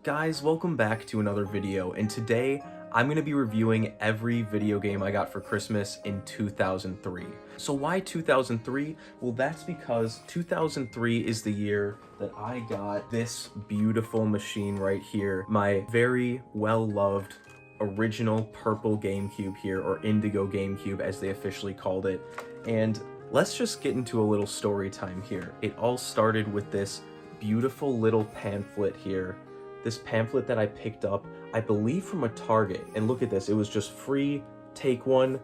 Guys, welcome back to another video, and today I'm going to be reviewing every video game I got for Christmas in 2003. So why 2003? Well, that's because 2003 is the year that I got this beautiful machine right here, my very well-loved original purple GameCube here, or Indigo GameCube as they officially called it. And let's just get into a little story time here. It all started with this beautiful little pamphlet here. This pamphlet that I picked up, I believe from a Target, and look at this, it was just free, take one.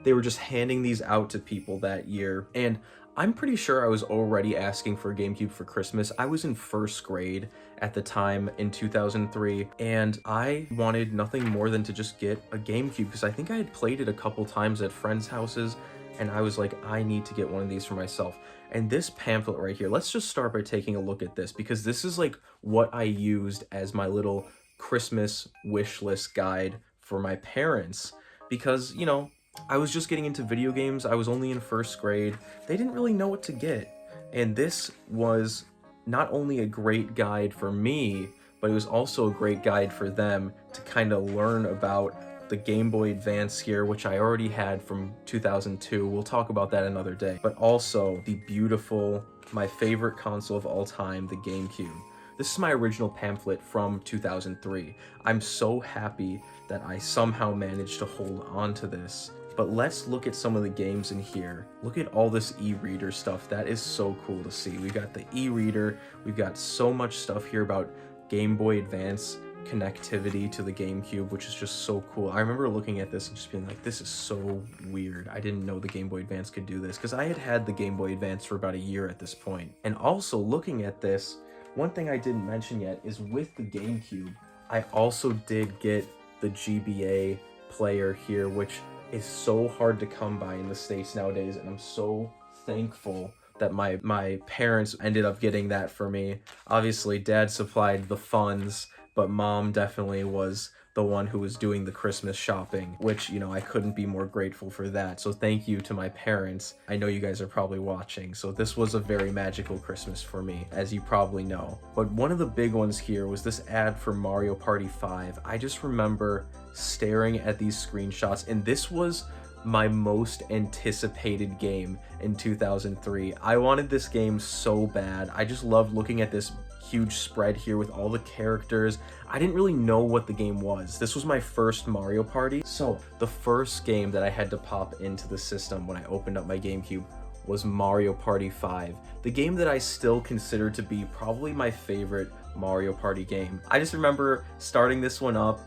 They were just handing these out to people that year, and I'm pretty sure I was already asking for a GameCube for Christmas. I was in first grade at the time in 2003, and I wanted nothing more than to just get a GameCube because I think I had played it a couple times at friends' houses, and I was like, I need to get one of these for myself. And this pamphlet right here, let's just start by taking a look at this, because this is like what I used as my little Christmas wish list guide for my parents, because, you know, I was just getting into video games. I was only in first grade. They didn't really know what to get. And this was not only a great guide for me, but it was also a great guide for them to kind of learn about the Game Boy Advance here, which I already had from 2002. We'll talk about that another day. But also the beautiful, my favorite console of all time, the GameCube. This is my original pamphlet from 2003. I'm so happy that I somehow managed to hold on to this. But let's look at some of the games in here. Look at all this e-reader stuff. That is so cool to see. We got the e-reader. We've got so much stuff here about Game Boy Advance connectivity to the GameCube, which is just so cool. I remember looking at this and just being like, this is so weird. I didn't know the Game Boy Advance could do this, because I had had the Game Boy Advance for about a year at this point. And also looking at this, one thing I didn't mention yet is with the GameCube, I also did get the GBA player here, which is so hard to come by in the States nowadays, and I'm so thankful that my parents ended up getting that for me. Obviously, Dad supplied the funds, but Mom definitely was the one who was doing the Christmas shopping, which, you know, I couldn't be more grateful for that. So thank you to my parents. I know you guys are probably watching, so this was a very magical Christmas for me, as you probably know. But one of the big ones here was this ad for Mario Party 5. I just remember staring at these screenshots, and this was my most anticipated game in 2003. I wanted this game so bad. I just loved looking at this huge spread here with all the characters. I didn't really know what the game was. This was my first Mario Party. So the first game that I had to pop into the system when I opened up my GameCube was Mario Party 5, the game that I still consider to be probably my favorite Mario Party game. I just remember starting this one up,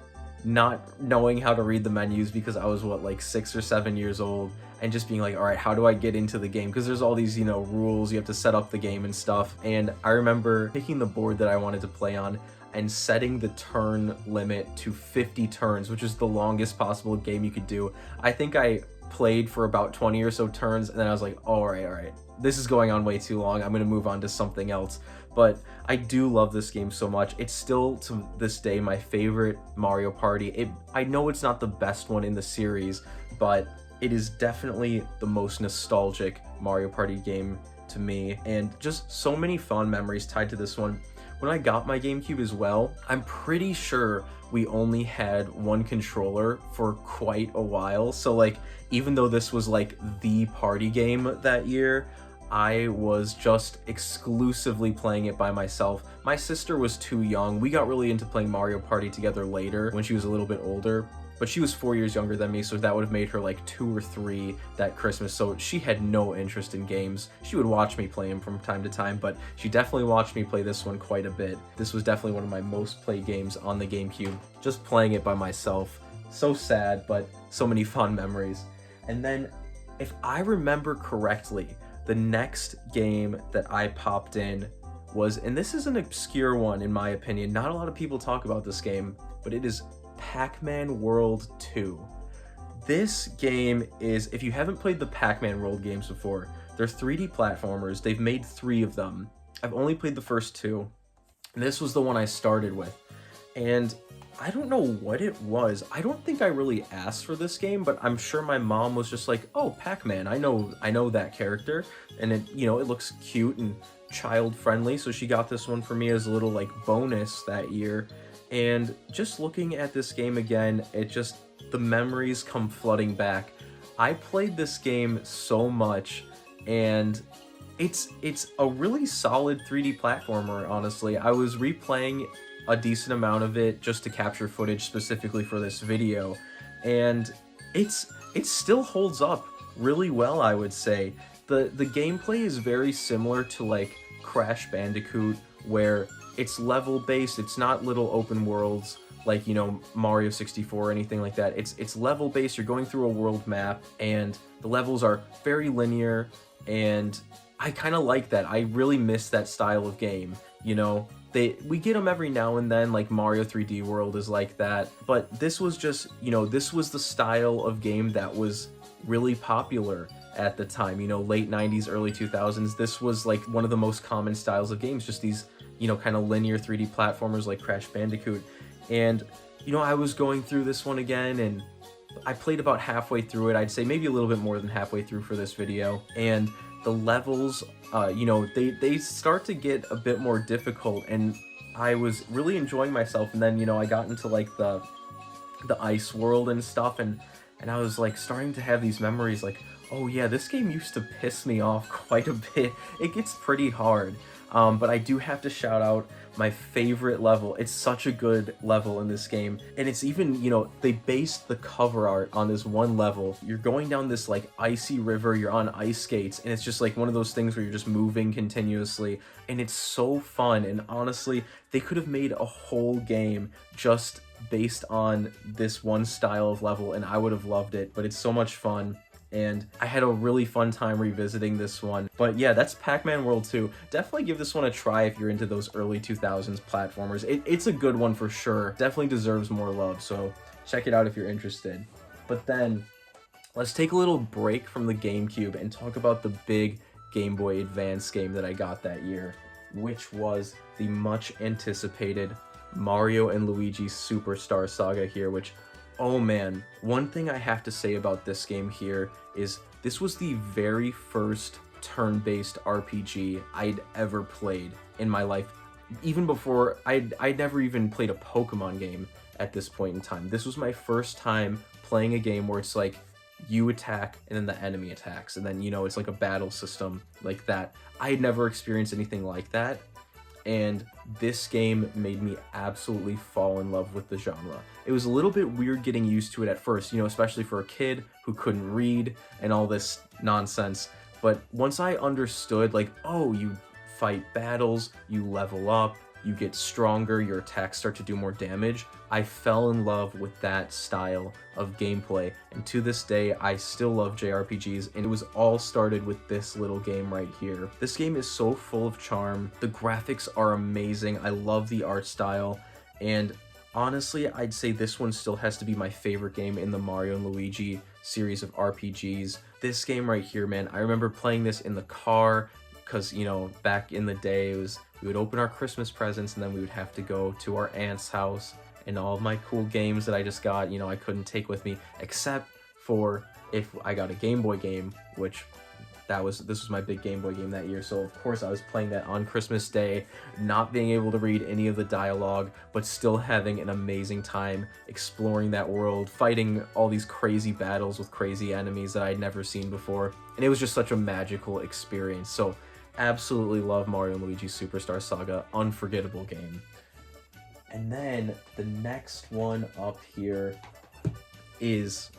not knowing how to read the menus because I was like 6 or 7 years old, and just being like, all right, how do I get into the game? Because there's all these, you know, rules, you have to set up the game and stuff. And I remember picking the board that I wanted to play on and setting the turn limit to 50 turns, which is the longest possible game you could do. I think I played for about 20 or so turns, and then I was like, all right, this is going on way too long. I'm gonna move on to something else. But I do love this game so much. It's still, to this day, my favorite Mario Party. I know it's not the best one in the series, but it is definitely the most nostalgic Mario Party game to me, and just so many fond memories tied to this one. When I got my GameCube as well, I'm pretty sure we only had one controller for quite a while. So like, even though this was like the party game that year, I was just exclusively playing it by myself. My sister was too young. We got really into playing Mario Party together later when she was a little bit older, but she was 4 years younger than me, so that would have made her like 2 or 3 that Christmas, so she had no interest in games. She would watch me play them from time to time, but she definitely watched me play this one quite a bit. This was definitely one of my most played games on the GameCube, just playing it by myself. So sad, but so many fun memories. And then, if I remember correctly, the next game that I popped in was, and this is an obscure one in my opinion, not a lot of people talk about this game, but it is Pac-Man World 2. This game is, if you haven't played the Pac-Man World games before, they're 3D platformers. They've made 3 of them. I've only played the first 2, and this was the one I started with. And I don't know what it was. I don't think I really asked for this game, but I'm sure my mom was just like, "Oh, Pac-Man. I know that character, and it looks cute and child friendly." So she got this one for me as a little like bonus that year. And just looking at this game again, the memories come flooding back. I played this game so much, and it's a really solid 3D platformer, honestly. I was replaying a decent amount of it just to capture footage specifically for this video, and it still holds up really well, I would say. The gameplay is very similar to like Crash Bandicoot, where it's level based, it's not little open worlds like, Mario 64 or anything like that. It's level based, you're going through a world map, and the levels are very linear, and I kind of like that. I really miss that style of game, we get them every now and then, like Mario 3D World is like that, but this was just, this was the style of game that was really popular at the time, late 90s, early 2000s. This was like one of the most common styles of games, just these, kind of linear 3D platformers like Crash Bandicoot. And, I was going through this one again, and I played about halfway through it. I'd say maybe a little bit more than halfway through for this video. And the levels, they start to get a bit more difficult, and I was really enjoying myself. And then, I got into like the ice world and stuff, and I was like starting to have these memories like, oh yeah, this game used to piss me off quite a bit. It gets pretty hard. But I do have to shout out my favorite level. It's such a good level in this game. And it's even, they based the cover art on this one level. You're going down this like icy river, you're on ice skates, and it's just like one of those things where you're just moving continuously. And it's so fun. And honestly, they could have made a whole game just based on this one style of level, and I would have loved it. But it's so much fun, and I had a really fun time revisiting this one. But yeah, that's Pac-Man World 2. Definitely give this one a try if you're into those early 2000s platformers. It's a good one for sure. Definitely deserves more love, so check it out if you're interested. But then, let's take a little break from the GameCube and talk about the big Game Boy Advance game that I got that year, which was the much anticipated Mario and Luigi Superstar Saga here, which, oh man, one thing I have to say about this game here is this was the very first turn-based RPG I'd ever played in my life. Even before, I'd never even played a Pokemon game at this point in time. This was my first time playing a game where it's like, you attack and then the enemy attacks, and then, it's like a battle system like that. I had never experienced anything like that, and this game made me absolutely fall in love with the genre. It was a little bit weird getting used to it at first, especially for a kid who couldn't read and all this nonsense. But once I understood, like, oh, you fight battles, you level up, you get stronger, your attacks start to do more damage, I fell in love with that style of gameplay. And to this day, I still love JRPGs, and it was all started with this little game right here. This game is so full of charm. The graphics are amazing. I love the art style, and honestly, I'd say this one still has to be my favorite game in the Mario and Luigi series of RPGs. This game right here, man, I remember playing this in the car, because, back in the day, we would open our Christmas presents, and then we would have to go to our aunt's house, and all of my cool games that I just got, I couldn't take with me, except for if I got a Game Boy game, which this was my big Game Boy game that year. So of course I was playing that on Christmas Day, not being able to read any of the dialogue, but still having an amazing time exploring that world, fighting all these crazy battles with crazy enemies that I'd never seen before. And it was just such a magical experience. So absolutely love Mario & Luigi Superstar Saga, unforgettable game. And then the next one up here is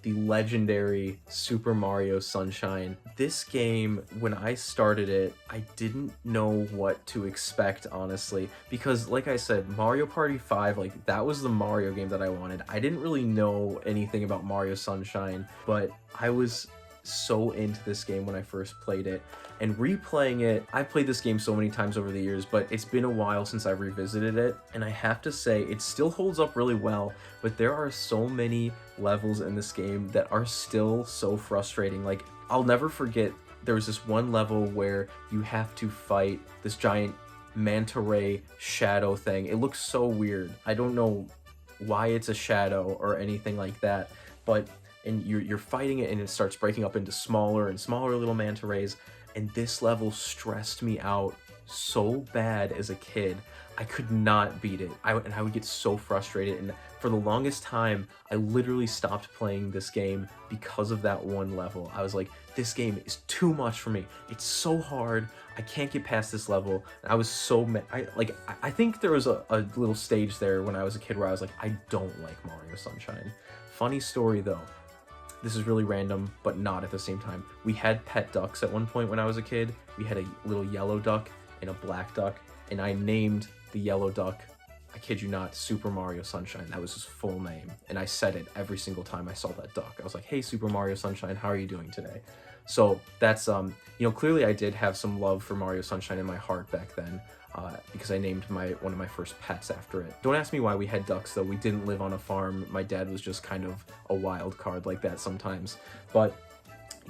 the legendary Super Mario Sunshine. This game, when I started it, I didn't know what to expect, honestly, because like I said, Mario Party 5, like, that was the Mario game that I wanted. I didn't really know anything about Mario Sunshine, but I was so into this game when I first played it, and replaying it, I've played this game so many times over the years, but it's been a while since I've revisited it, and I have to say it still holds up really well. But there are so many levels in this game that are still so frustrating. Like, I'll never forget, there was this one level where you have to fight this giant manta ray shadow thing. It looks so weird. I don't know why it's a shadow or anything like that, but and you're fighting it and it starts breaking up into smaller and smaller little manta rays, and this level stressed me out so bad as a kid. I could not beat it. I would get so frustrated, and for the longest time, I literally stopped playing this game because of that one level. I was like, this game is too much for me. It's so hard. I can't get past this level. And I was so mad. I think there was a little stage there when I was a kid where I was like, I don't like Mario Sunshine. Funny story though. This is really random, but not at the same time. We had pet ducks at one point when I was a kid. We had a little yellow duck and a black duck, and I named the yellow duck, I kid you not, Super Mario Sunshine. That was his full name, and I said it every single time I saw that duck. I was like, hey, Super Mario Sunshine, how are you doing today? So that's, you know, clearly I did have some love for Mario Sunshine in my heart back then, because I named one of my first pets after it. Don't ask me why we had ducks, though. We didn't live on a farm. My dad was just kind of a wild card like that sometimes. But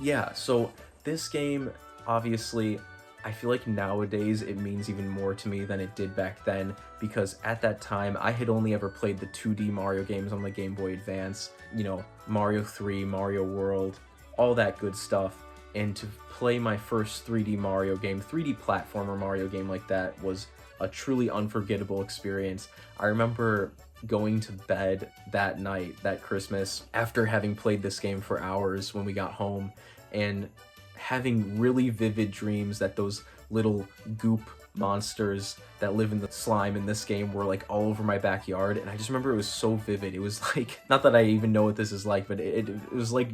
yeah, so this game, obviously, I feel like nowadays it means even more to me than it did back then, because at that time I had only ever played the 2D Mario games on the Game Boy Advance, you know, Mario 3, Mario World, all that good stuff. And to play my first 3D Mario game, 3D platformer Mario game like that was a truly unforgettable experience. I remember going to bed that night, that Christmas, after having played this game for hours when we got home, and having really vivid dreams that those little goop monsters that live in the slime in this game were like all over my backyard. And I just remember it was so vivid. It was like, not that I even know what this is like, but it was like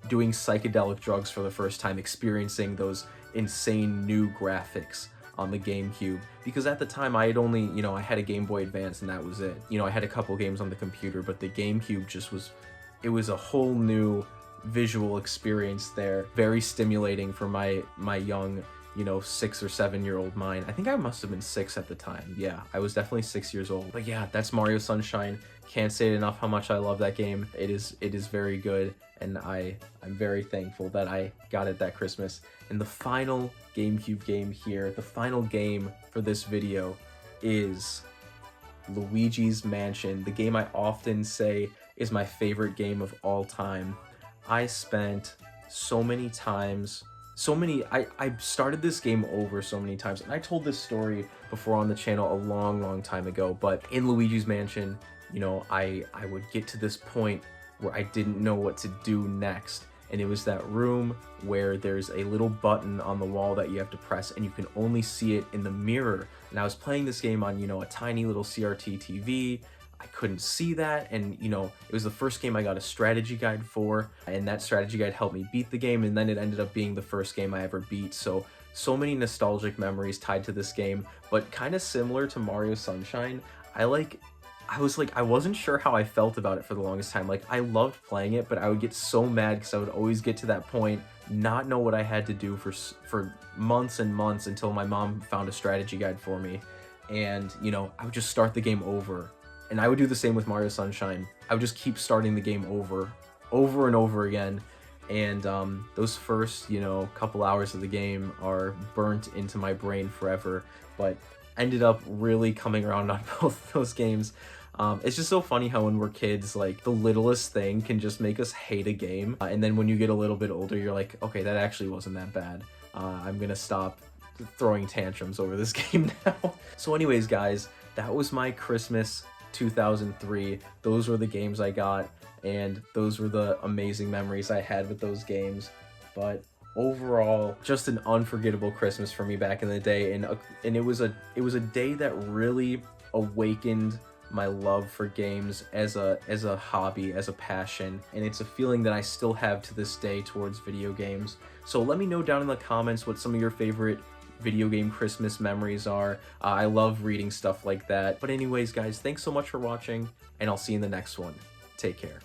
doing psychedelic drugs for the first time, experiencing those insane new graphics on the GameCube. Because at the time I had only, you know, I had a Game Boy Advance and that was it. You know, I had a couple games on the computer, but the GameCube just was, it was a whole new visual experience there. Very stimulating for my young, you know, 6 or 7 year old mind. I think I must have been 6 at the time. Yeah, I was definitely 6 years old. But yeah, that's Mario Sunshine. Can't say it enough how much I love that game. It is very good, and I'm very thankful that I got it that Christmas. And the final GameCube game here, the final game for this video, is Luigi's Mansion, the game I often say is my favorite game of all time. I spent so many times, I started this game over so many times, and I told this story before on the channel a long time ago, but in Luigi's Mansion, you know, I would get to this point where I didn't know what to do next, and it was that room where there's a little button on the wall that you have to press, and you can only see it in the mirror. And I was playing this game on, you know, a tiny little CRT TV. I couldn't see that, and you know, it was the first game I got a strategy guide for, and that strategy guide helped me beat the game, and then it ended up being the first game I ever beat. So many nostalgic memories tied to this game, but kind of similar to Mario Sunshine. I wasn't sure how I felt about it for the longest time. Like, I loved playing it, but I would get so mad because I would always get to that point, not know what I had to do for months and months, until my mom found a strategy guide for me. And you know, I would just start the game over. And I would do the same with Mario Sunshine. I would just keep starting the game over and over again. And those first, you know, couple hours of the game are burnt into my brain forever. But ended up really coming around on both those games. It's just so funny how when we're kids, like, the littlest thing can just make us hate a game. And then when you get a little bit older, you're like, okay, that actually wasn't that bad. I'm gonna stop throwing tantrums over this game now. So anyways, guys, that was my Christmas 2003. Those were the games I got, and those were the amazing memories I had with those games. But overall, just an unforgettable Christmas for me back in the day, and it was a day that really awakened my love for games as a hobby, as a passion, and it's a feeling that I still have to this day towards video games. So let me know down in the comments what some of your favorite video game Christmas memories are. I love reading stuff like that. But anyways, guys, thanks so much for watching, and I'll see you in the next one. Take care.